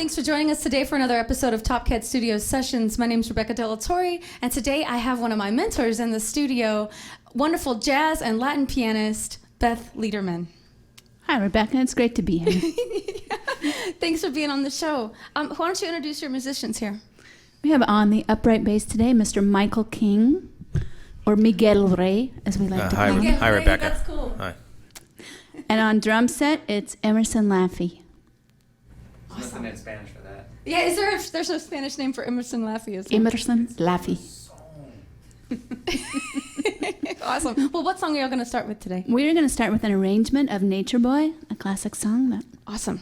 Thanks for joining us today for another episode of Topkat Studios Sessions. My name is Rebecca Della Torre, and today I have one of my mentors in the studio, wonderful jazz and Latin pianist, Beth Lederman. Hi, Rebecca. It's great to be here. Thanks for being on the show. Why don't you introduce your musicians here? We have on the upright bass today Mr. Michael King, or Miguel Rey, as we like to call him. Hi, Rebecca. That's cool. Hi. And on drum set, it's Emerson Laffey. Nothing in Spanish for that. Yeah, there's a Spanish name for Emerson Laffey, is there? Emerson Laffey. Awesome. Well, what song are y'all going to start with today? We're going to start with an arrangement of Nature Boy, a classic song. Awesome.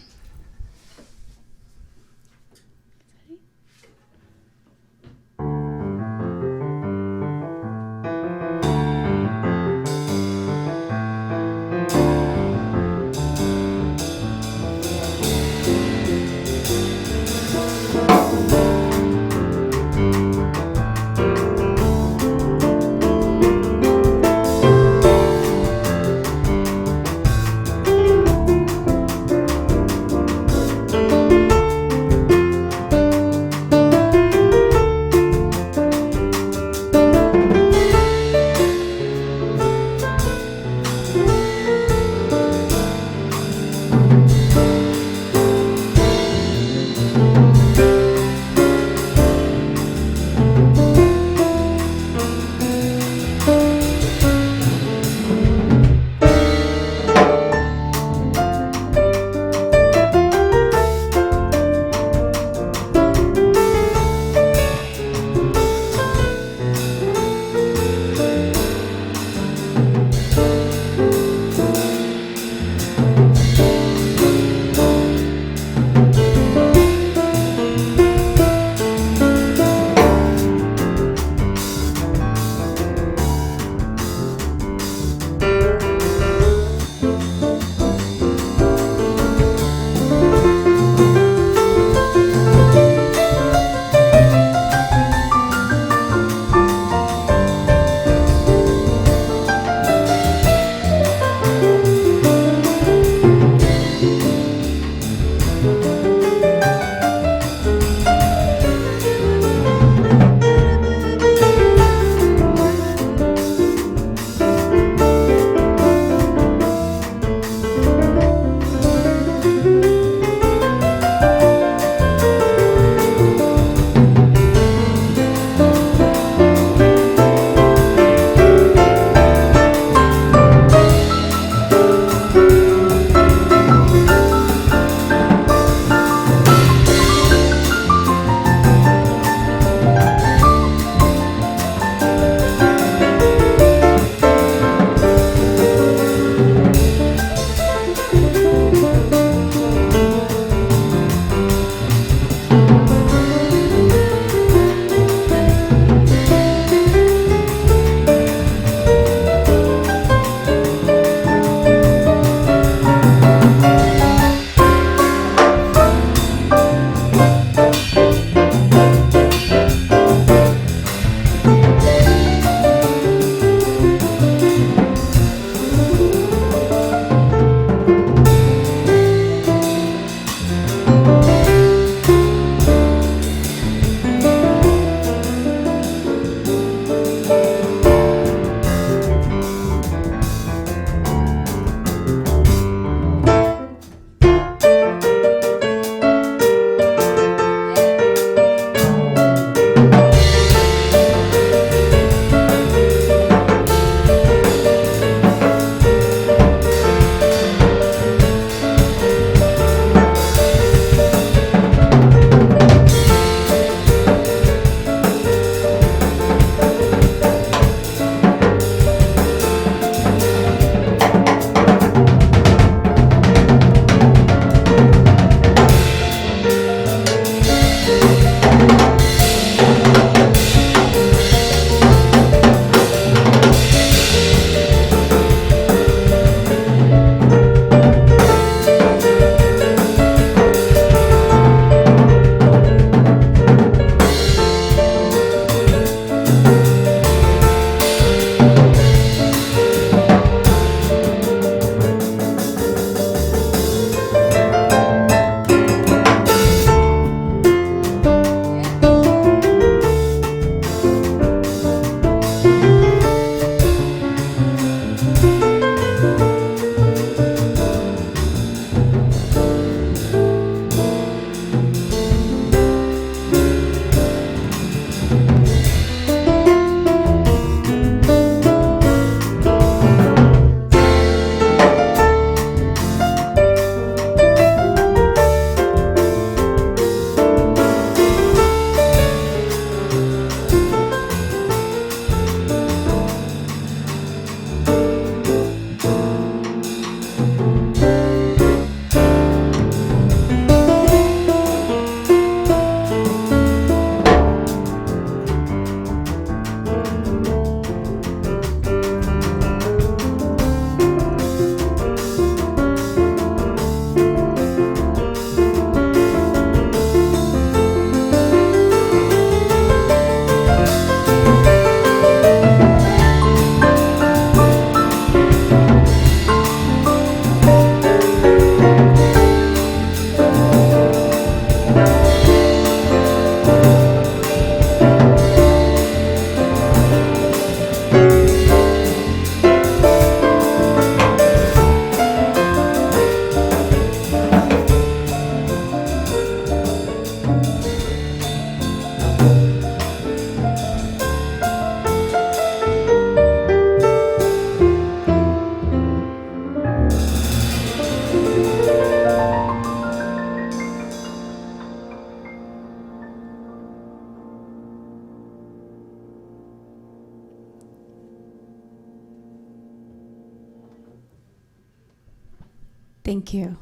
Thank you.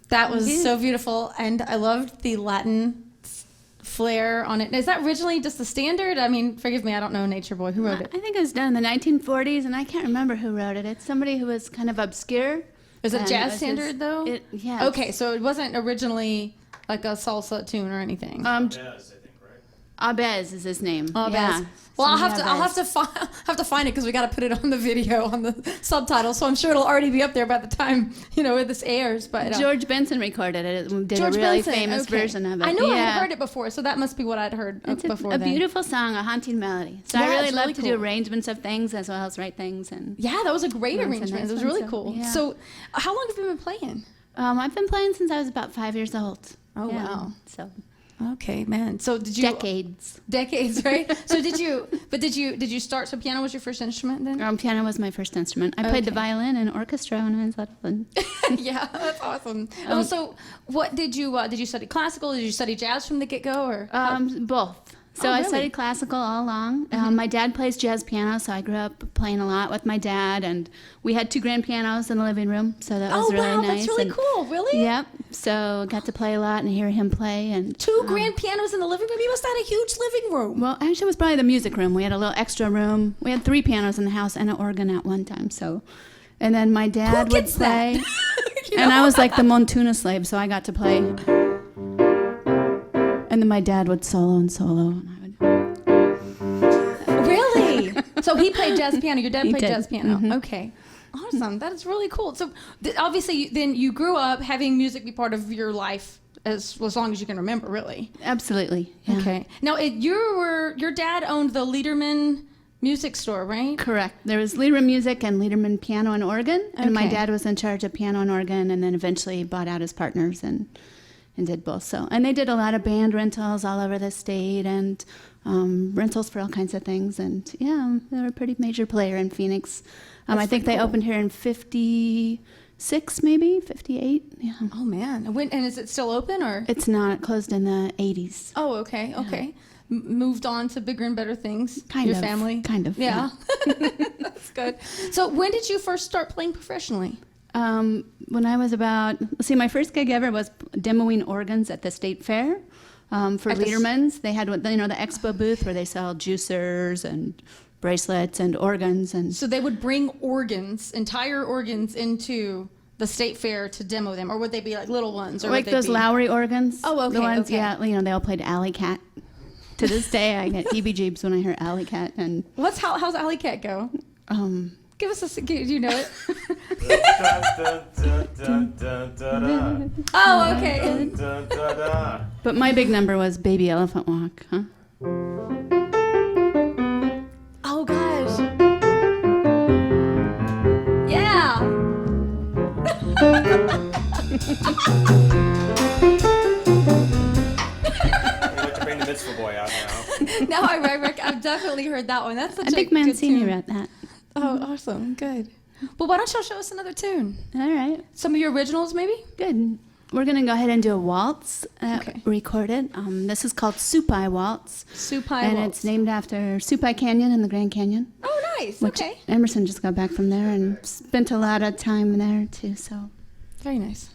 That was so beautiful, and I loved the Latin flair on it. Is that originally just the standard? I mean, forgive me, I don't know Nature Boy. Who wrote it? I think it was done in the 1940s, and I can't remember who wrote it. It's somebody who was kind of obscure. Is it jazz standard, though? Yeah. Okay, so it wasn't originally like a salsa tune or anything. Yes, I think, right? Ahbez is his name. Ahbez. Yeah. Well, I'll have to find it because we got to put it on the video on the subtitles. So I'm sure it'll already be up there by the time this airs. But George Benson recorded it. Did George a really Benson, famous version of it. I know I had heard it before, so that must be what I'd heard before. It's a then. beautiful song, a haunting melody. So Yeah, I really it's love really to cool. do arrangements of things as well as write things. And Yeah, that was a great That's a arrangement. nice It was one, really so, cool. yeah. So, how long have you been playing? I've been playing since I was about 5 years old. Oh, Yeah, wow. So Okay, man. So did you decades. right? So did you start? So piano was your first instrument then? Piano was my first instrument. I played the Okay. violin and orchestra when I was little. Yeah, that's awesome. So what did you study classical? Did you study jazz from the get go or? Both. So Oh, I really? studied classical all along. My dad plays jazz piano, so I grew up playing a lot with my dad, and we had 2 grand pianos in the living room, so that was really wow, nice. that's really and, cool. Really? Yep. So got to play a lot and hear him play. And 2 grand pianos in the living room. You must have had a huge living room. well, actually, it was probably the music room. We had a little extra room. We had 3 pianos in the house and an organ at one time. So, and then my dad would gets that? play, and I was like the Montuna slave, so I got to play. And then my dad would solo and solo, and I would. Really? So he played jazz piano. Your dad He played did. jazz piano. Mhm. Okay. Awesome. That is really cool. So obviously then you grew up having music be part of your life as long as you can remember, really. Absolutely. Yeah. Okay. Now your dad owned the Lederman music store, right? Correct. There was Lederman Music and Lederman Piano and Organ, and my Okay. dad was in charge of piano and organ, and then eventually bought out his partners and did both. So, and they did a lot of band rentals all over the state and rentals for all kinds of things. And yeah, they were a pretty major player in Phoenix. I think they opened here in '56, maybe '58. Yeah. Oh man. And is it still open or? It's not. It closed in the '80s. Oh, okay. Okay. Moved on to bigger and better things. Kind your of, family. kind of, Yeah. That's good. So when did you first start playing professionally? When I was my first gig ever was demoing organs at the state fair for At the Lederman's. They had the expo booth where they sell juicers and bracelets and organs. And So they would bring entire organs into the state fair to demo them, or would they be like little ones? Or like would they those be... Lowry organs. Oh, okay, The ones, okay. yeah, they all played Alley Cat. To this day, I get heebie-jeebs when I hear Alley Cat. And How's Alley Cat go? Give us do you know it? Oh, okay. But my big number was Baby Elephant Walk, huh? Oh gosh. Yeah. We'd like to bring the mitzvah boy out now. Now I've definitely heard that one. That's such I think a good Mancini tune. wrote that. Oh, awesome. Good. Well, why don't y'all show us another tune? All right. Some of your originals, maybe? Good. We're going to go ahead and do a waltz Okay. recorded. This is called Supai Waltz. Supai And Waltz. it's named after Supai Canyon in the Grand Canyon. Oh, nice. Which Okay. Emerson just got back from there and spent a lot of time there, too. So Very nice.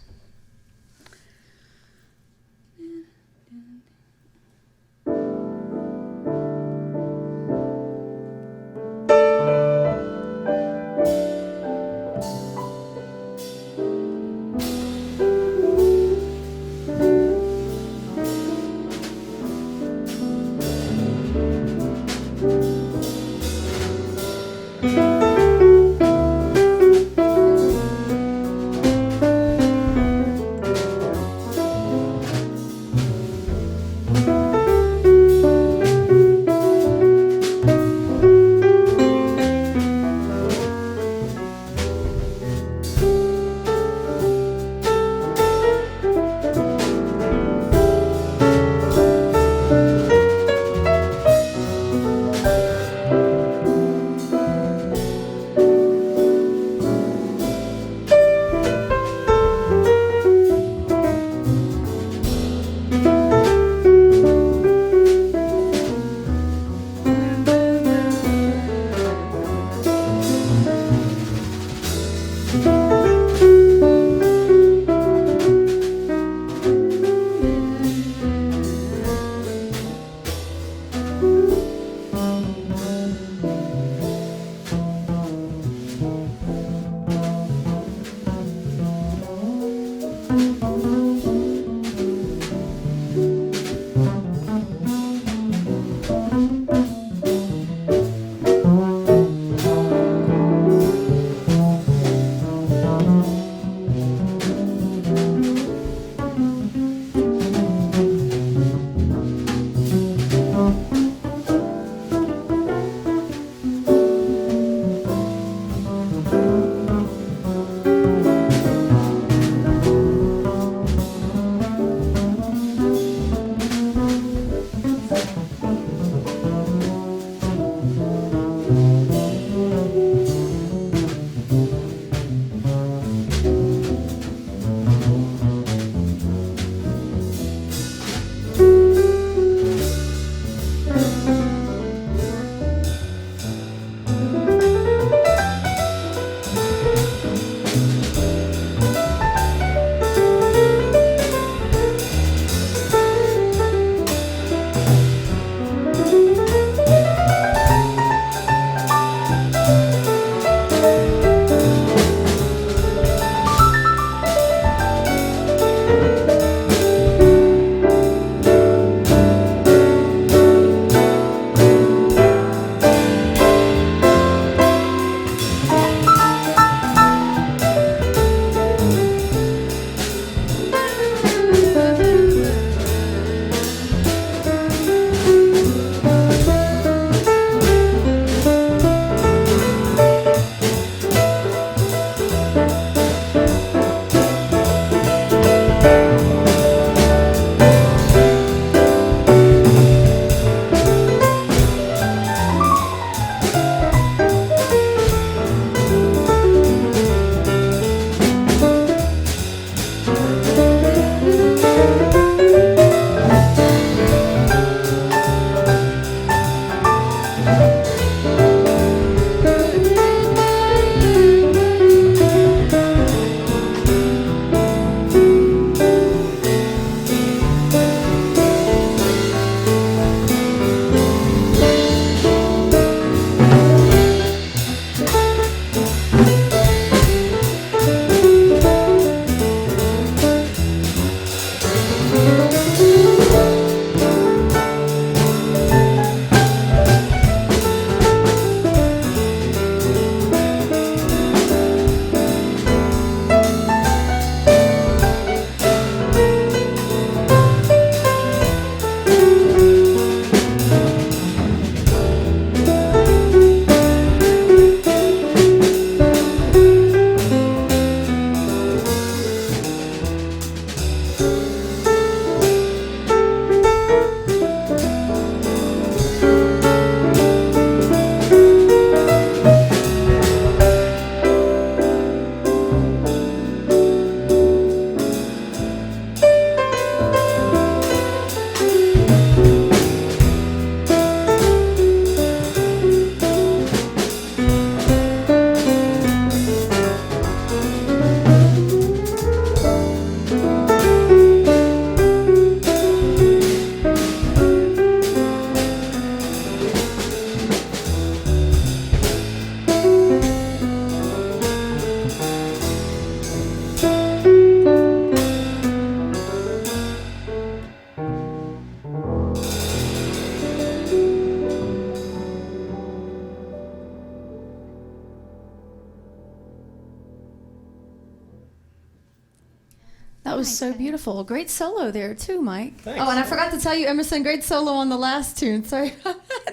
That was Nice, so honey. beautiful. Great solo there too, Mike. Thanks. Oh, and I forgot to tell you, Emerson, great solo on the last tune. Sorry.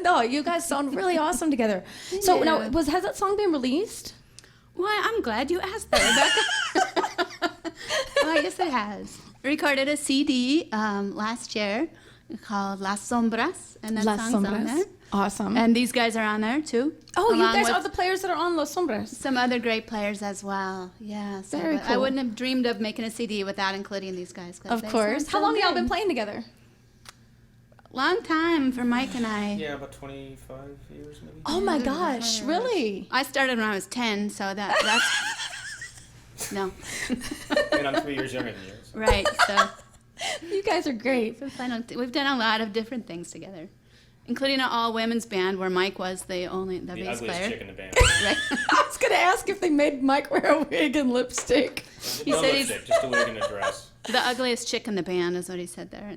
No, you guys sound really awesome together. So now, Yeah. has that song been released? Well, I'm glad you asked that, Rebecca. Oh, yes, it has. Recorded a CD last year called Las Sombras, and that Las song's on Sombras. there. Awesome. And these guys are on there too. oh, you along guys with are the players that are on Las Sombras. some other great players as well. Yeah, so Very but I cool. wouldn't have dreamed of making a CD without including these guys. 'Cause Of they course. sound How so long have y'all good. been playing together? Long time for Mike and I. Yeah, about 25 years maybe. Oh my gosh, really? I started when I was 10, so that's no. And I'm 3 years younger than you. So. Right. So You guys are great. we've done a lot of different things together, including an all women's band where Mike was the The bass ugliest player. chick in the band. Right. I was going to ask if they made Mike wear a wig and lipstick. He No said he's- lipstick, just a wig and a dress. The ugliest chick in the band is what he said there.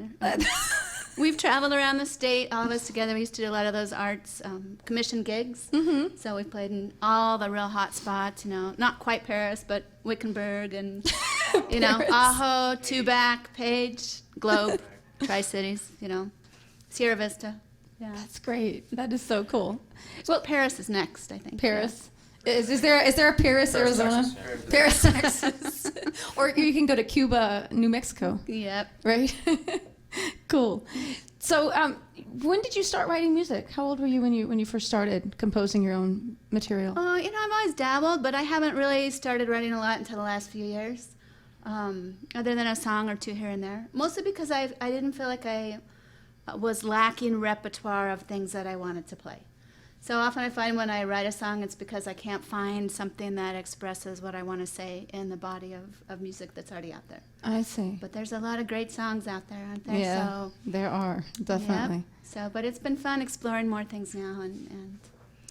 We've traveled around the state, all of us together. We used to do a lot of those arts commission gigs. Mm-hmm. So we played in all the real hot spots, not quite Paris, but Wickenburg and, Paris. Ajo, Tubac, Page, Globe, Tri-Cities, Sierra Vista. Yeah. That's great. That is so cool. Well, Paris is next, I think. Paris. Is there a Paris, Arizona? Texas, yeah. Paris, Texas. Or you can go to Cuba, New Mexico, Yeah. Yep. right? Cool. So, when did you start writing music? How old were you when you first started composing your own material? I've always dabbled, but I haven't really started writing a lot until the last few years, other than a song or two here and there. Mostly because I didn't feel like I was lacking repertoire of things that I wanted to play. So often I find when I write a song, it's because I can't find something that expresses what I want to say in the body of music that's already out there. I see. But there's a lot of great songs out there, aren't there? Yeah, So, there are, definitely. Yep. So, but it's been fun exploring more things now and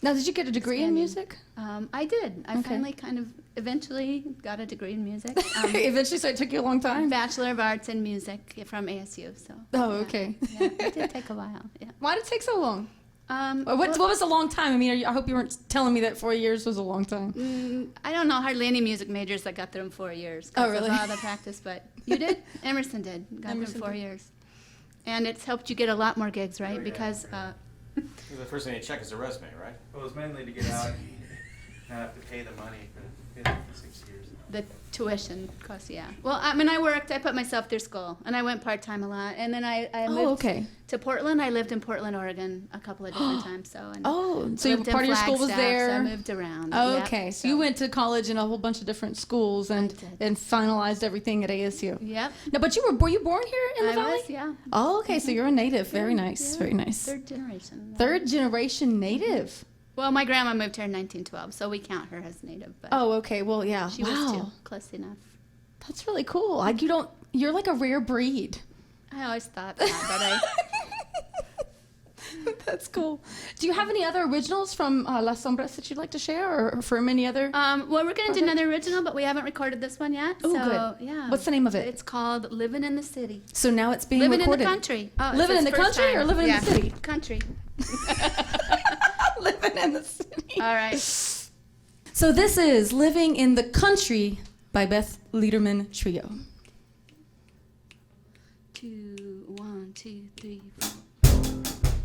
Now, did you get a degree in Expanding. music? I did. I Okay. finally kind of eventually got a degree in music. Eventually, so it took you a long time? Bachelor of Arts in Music from ASU. So. Oh, yeah. okay. Yeah, it did take a while. Yeah. Why did it take so long? What Well, was a long time? I mean, I hope you weren't telling me that 4 years was a long time. I don't know hardly any music majors that got through in 4 years. 'Cause Oh, really? Of all the practice, but you did. Emerson did. Got Emerson through 4 did. years, and it's helped you get a lot more gigs, right? Oh, yeah. Because The first thing you check is the resume, right? Well, it was mainly to get out and not have to pay the money for 6 years. the tuition costs, yeah. Well, I mean, I put myself through school, and I went part-time a lot, and then I moved Oh, okay. to Portland. I lived in Portland, Oregon a couple of different times. So. And Oh, so lived in part of your school was Flagstaff, there? So I moved around. Oh, Yep, okay. So you went to college in a whole bunch of different schools and did. finalized everything at ASU. Yep. No, but were you born here in the I valley? was, yeah. Oh, okay. So you're a native. Very nice. Yeah, Very nice. Third generation. Third generation native. Well, my grandma moved here in 1912, so we count her as native. But Oh, okay. Well, yeah. she wow. was too, close enough. That's really cool. Like you're like a rare breed. I always thought that, but That's cool. Do you have any other originals from Las Sombras that you'd like to share, or from any other? well, we're going to do another original, but we haven't recorded this one yet. Oh, so, good. Yeah. What's the name of it? It's called "Living in the City." So now it's being Living recorded. in the country. Oh, it's Living his in the first country time. or living in Yeah, the city? Country. Living in the city. All right. So this is Living in the Country by Beth Lederman Trio. 2, 1, 2, 3, 4.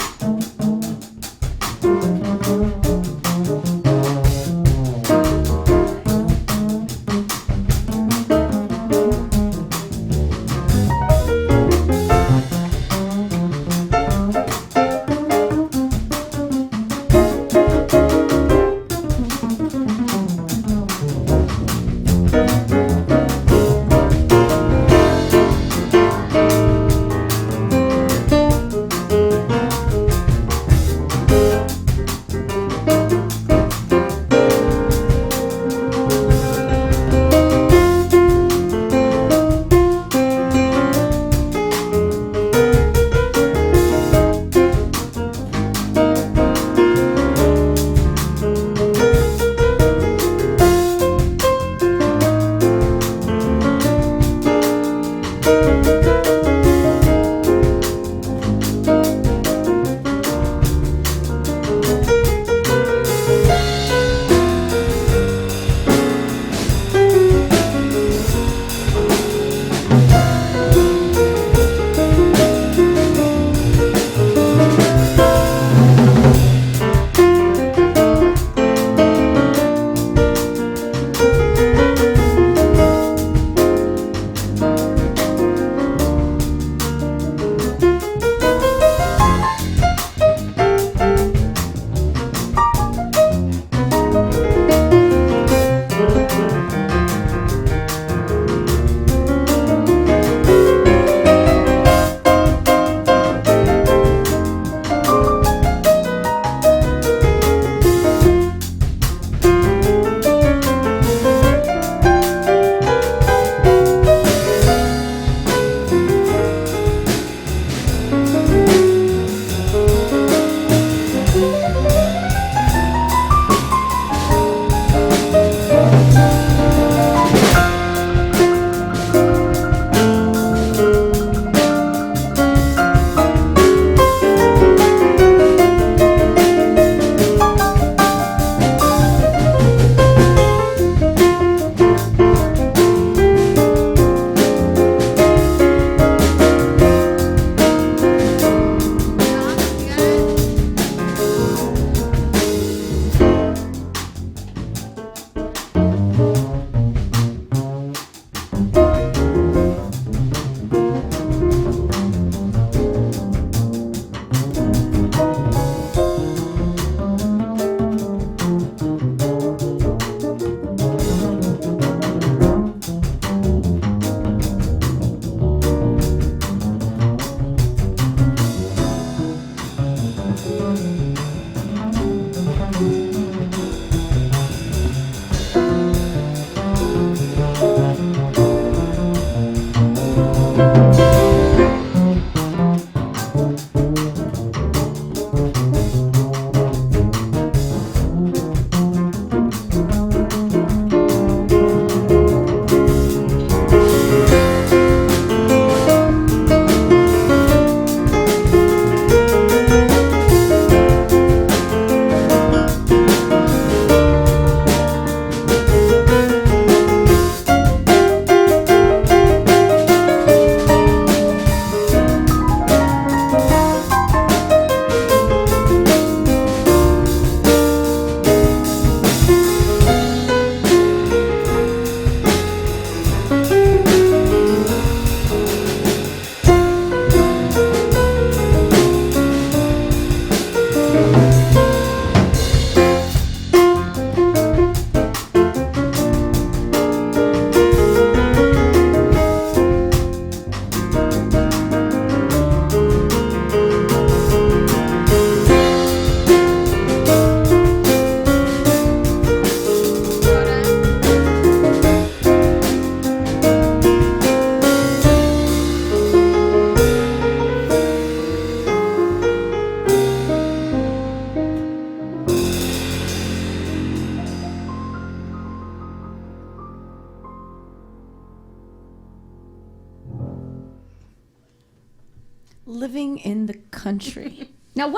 living in the country. Now,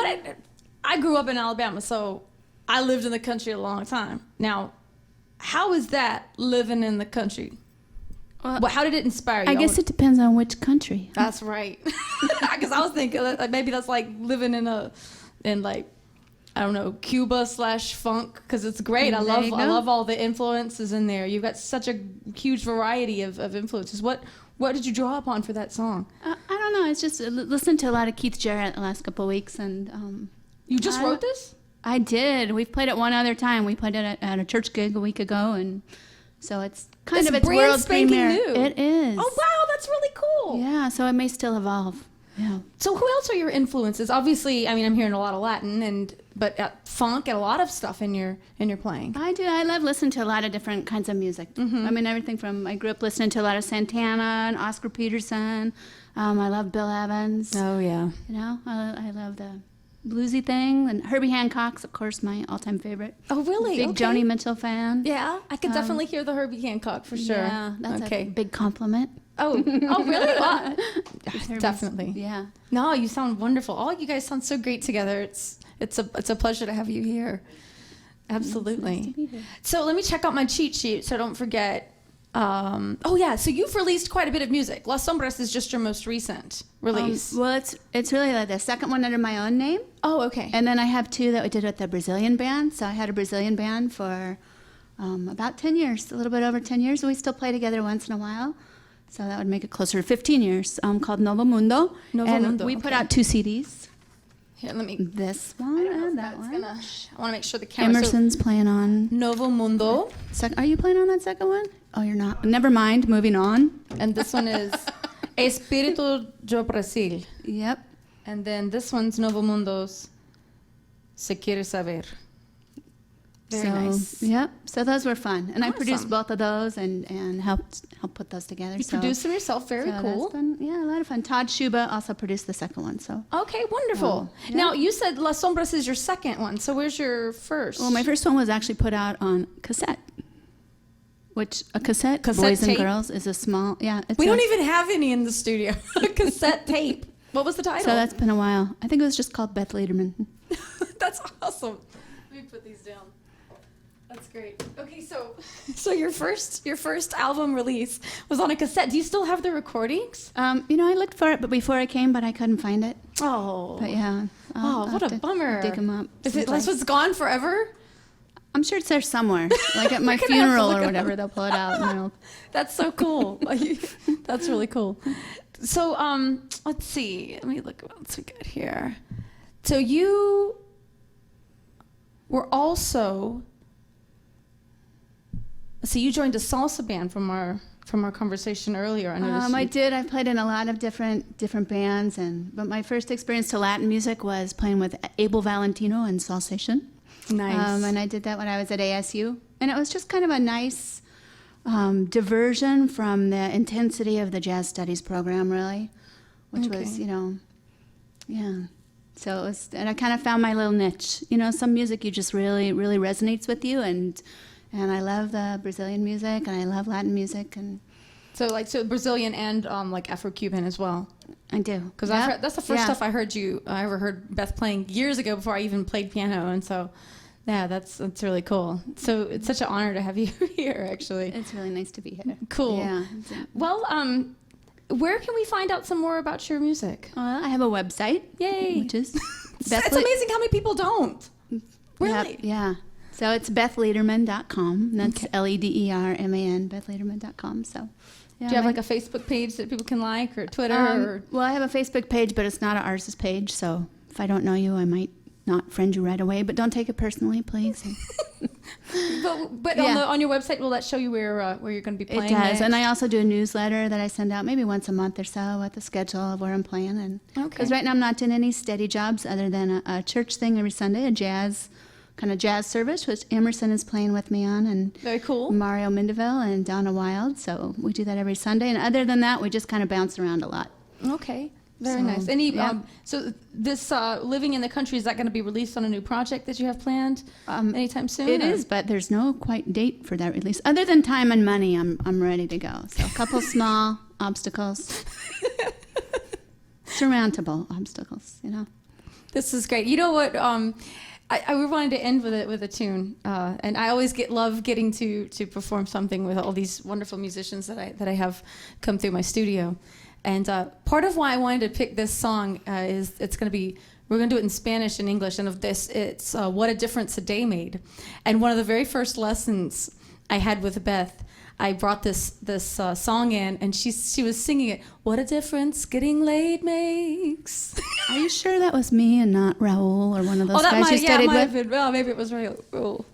I grew up in Alabama, so I lived in the country a long time. Now, how is that living in the country? Well, how did it inspire you? I guess it depends on which country. That's right. Because I was thinking that maybe that's like living in like, I don't know, Cuba/funk, because it's great. I love all the influences in there. You've got such a huge variety of influences. What did you draw upon for that song? I don't know. It's just listened to a lot of Keith Jarrett the last couple of weeks, and You just wrote this? I did. We've played it one other time. We played it at a church gig a week ago, and so it's kind of its brand world spanking premiere. new. It is. Oh wow, that's really cool. Yeah, so it may still evolve. Yeah. So who else are your influences? Obviously, I mean, I'm hearing a lot of Latin, but funk and a lot of stuff in your playing. I do. I love listening to a lot of different kinds of music. I mean, everything from, I grew up listening to a lot of Santana and Oscar Peterson. I love Bill Evans. Oh yeah. You know, I love the bluesy thing. And Herbie Hancock's, of course, my all-time favorite. Oh really? Big Okay. Joni Mitchell fan. Yeah, I could definitely hear the Herbie Hancock for sure. Yeah, that's okay. a big compliment. Oh really? Well, definitely. Yeah. No, you sound wonderful. All you guys sound so great together. It's a pleasure to have you here. Absolutely. Nice to be here. So let me check out my cheat sheet so I don't forget. Oh yeah, so you've released quite a bit of music. Las Sombras is just your most recent release. Well, it's really like the second one under my own name. Oh, okay. And then I have two that we did with the Brazilian band. So I had a Brazilian band for about 10 years, a little bit over 10 years. We still play together once in a while. So that would make it closer to 15 years, called Novo Mundo. We put out two CDs. Here, let me. This one and that one. I want to make sure the camera. Emerson's playing on. Novo Mundo, Are you playing on that second one? Oh, you're not. Never mind. Moving on. and this one is Espírito do Brasil, Yep. and then this one's Novo Mundo's Se Quiere Saber. Very nice. Yep. So those were fun, and I produced Awesome. both of those and helped put those together. You produced them yourself. Very so cool. That's been, a lot of fun. Todd Schuba also produced the second one. So. Okay, wonderful. Yeah. Now, you said Las Sombras is your second one, so where's your first? Well, my first one was actually put out on cassette, which a cassette Boys tape? and Girls, is a small, We don't even have any in the studio. A cassette tape. What was the title? So that's been a while. I think it was just called Beth Lederman. That's awesome. Let me put these down. That's great. Okay, so your first album release was on a cassette. Do you still have the recordings? I looked for it but before I came, but I couldn't find it. Oh. But yeah. Oh, what a bummer. Dig them up. Is it sometime. so it's gone forever? I'm sure it's there somewhere. Like at my We're gonna have to funeral look or it whatever, up. they'll pull it out. And That's so cool. That's really cool. So let's see. Let me look what else we got here. So you were also. So you joined a salsa band from our conversation earlier. I noticed. I did. I played in a lot of different bands, but my first experience to Latin music was playing with Abel Valentino in Salsation. Nice. And I did that when I was at ASU, and it was just kind of a nice diversion from the intensity of the jazz studies program, really, which was, yeah. So it was, and I kind of found my little niche. Some music you just really, really resonates with you, and I love the Brazilian music, and I love Latin music, and so Brazilian and like Afro-Cuban as well. I do. Because that's the first stuff I ever heard Beth playing years ago before I even played piano, and so yeah, that's really cool. So it's such an honor to have you here. Actually, It's really nice to be here. cool. Yeah. Well, where can we find out some more about your music? I have a website. Yay! Which is It's amazing how many people don't. Really? Yeah. So it's bethlederman.com. That's LEDERMAN, bethlederman.com. So, yeah, Do you have like a Facebook page that people can like, or Twitter? Or well, I have a Facebook page, but it's not an artist's page. So if I don't know you, I might not friend you right away. But don't take it personally, please. but Yeah. on your website, will that show you where you're going to be playing? It does, next? and I also do a newsletter that I send out maybe once a month or so with the schedule of where I'm playing. And because right now I'm not doing any steady jobs other than a church thing every Sunday, a jazz service, which Emerson is playing with me on, and Very cool. Mario Mindeville and Donna Wild. So we do that every Sunday, and other than that, we just kind of bounce around a lot. Okay. Very So, nice. yeah. So this Living in the Country, is that going to be released on a new project that you have planned anytime soon? It is, but there's no quite date for that release. Other than time and money, I'm ready to go. So a couple small obstacles. surmountable obstacles, you know. This is great. You know what? I wanted to end with a tune, and I always love getting to perform something with all these wonderful musicians that I have come through my studio. And part of why I wanted to pick this song is we're going to do it in Spanish and English, and of this, it's What a Difference a Day Made. And one of the very first lessons I had with Beth, I brought this song in, and she was singing it. What a difference getting laid makes. Are you sure that was me and not Raul or one of those guys you studied with? Well, maybe it was Raul. Or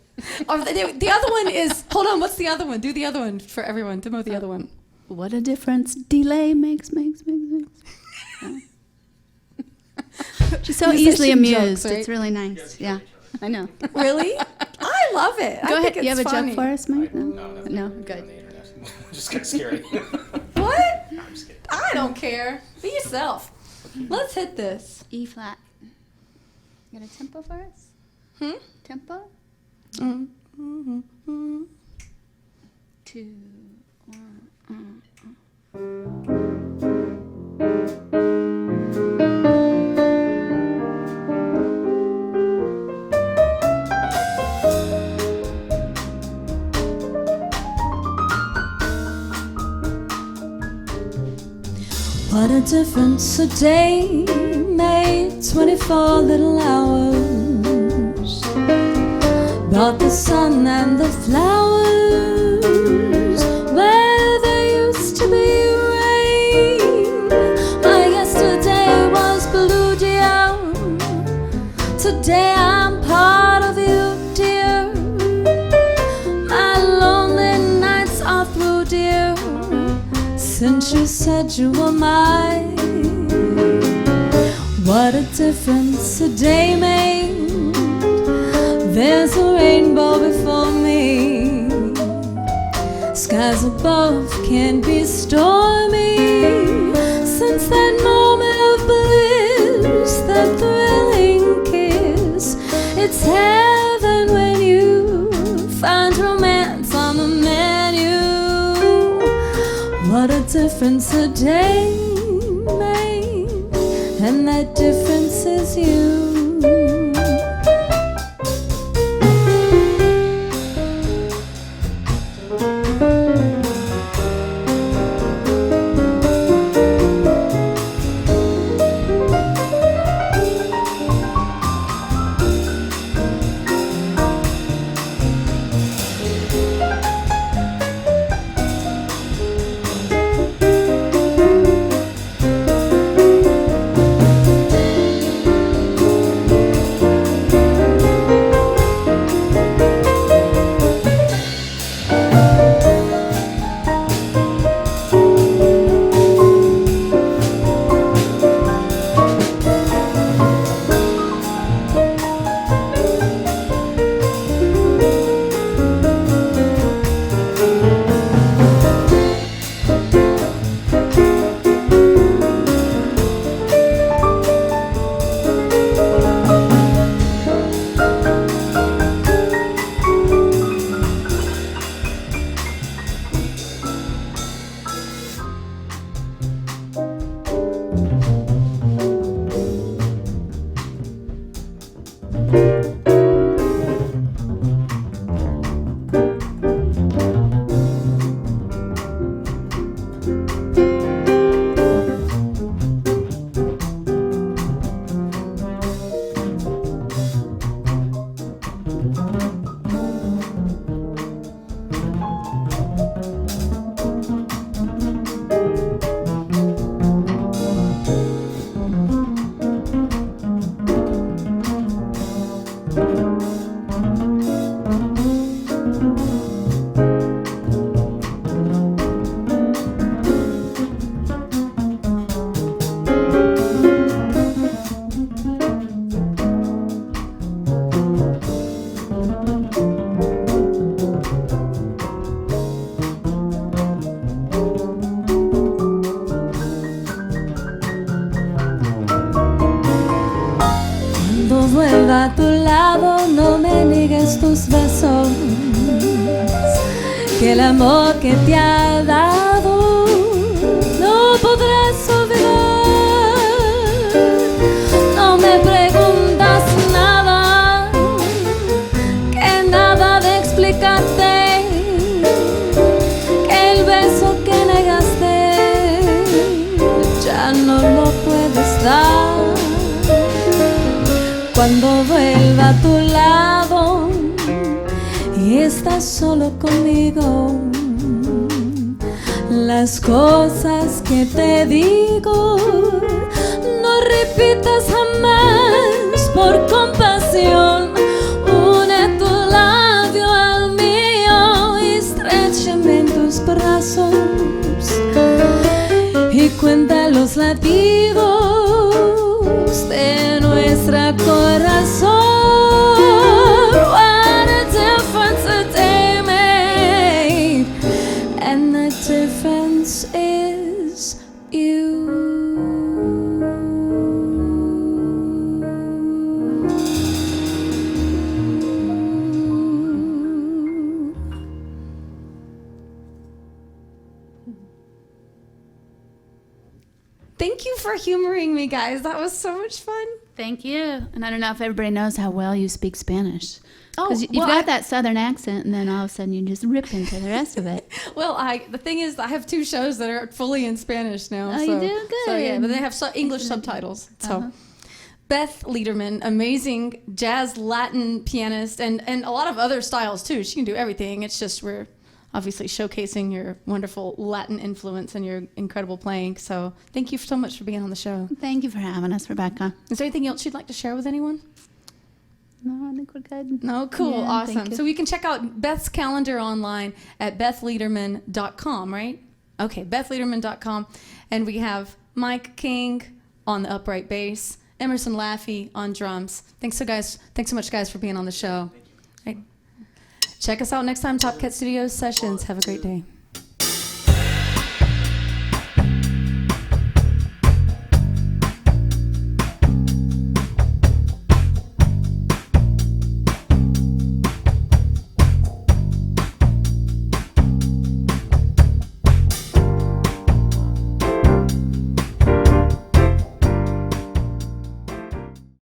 the other one is, hold on, what's the other one? Do the other one for everyone. Demo the other one. What a difference delay makes. She's so easily amused. Jokes, right? It's really nice. Yeah, I know. Really? I love it. Go ahead. Think You have a funny. joke for us, Mike? No, good. Just got scary. What? I'm just kidding. I don't care. Be yourself. Let's hit this. E flat. You got a tempo for us? Tempo? 2, 1. What a difference a day made, 24 little hours. Brought the sun and the flowers where there used to be rain. My yesterday was blue, dear. Today I'm part of you, dear. My lonely nights are through, dear, since you said you were mine. What a difference a day made. There's a rainbow before me. Skies above can be stormy. Since that moment of bliss, that thrilling kiss, it's heaven when you find romance on the menu. What a difference a day made, and that difference is you. Vuelva a tu lado, no me niegues tus besos, que el amor que te ha dado no podrás olvidar. viva a tu lado y estás solo conmigo. Las cosas que te digo no repitas jamás por compasión. Une tu labio al mío y estréchame en tus brazos y cuenta los latidos de nuestra corazón. What a difference a day made, and the difference is you. Thank you for humoring me, guys. That was so much fun. Thank you. And I don't know if everybody knows how well you speak Spanish. Oh, Because you've got that southern accent, and then all of a sudden you just rip into the rest of it. Well, the thing is, I have 2 shows that are fully in Spanish now. Oh, so, you do? So yeah, Good. but they have English subtitles. So, Beth Lederman, amazing jazz Latin pianist, and a lot of other styles too. She can do everything. It's just we're obviously showcasing your wonderful Latin influence and your incredible playing. So, thank you so much for being on the show. Thank you for having us, Rebecca. Is there anything else you'd like to share with anyone? No, I think we're good. No, cool, Yeah, awesome. thank you. So we can check out Beth's calendar online at bethlederman.com, right? Okay, bethlederman.com. And we have Mike King on the upright bass, Emerson Laffey on drums. Thanks so much, guys, for being on the show. Right. Check us out next time, Topkat Studios Sessions. Have a great day.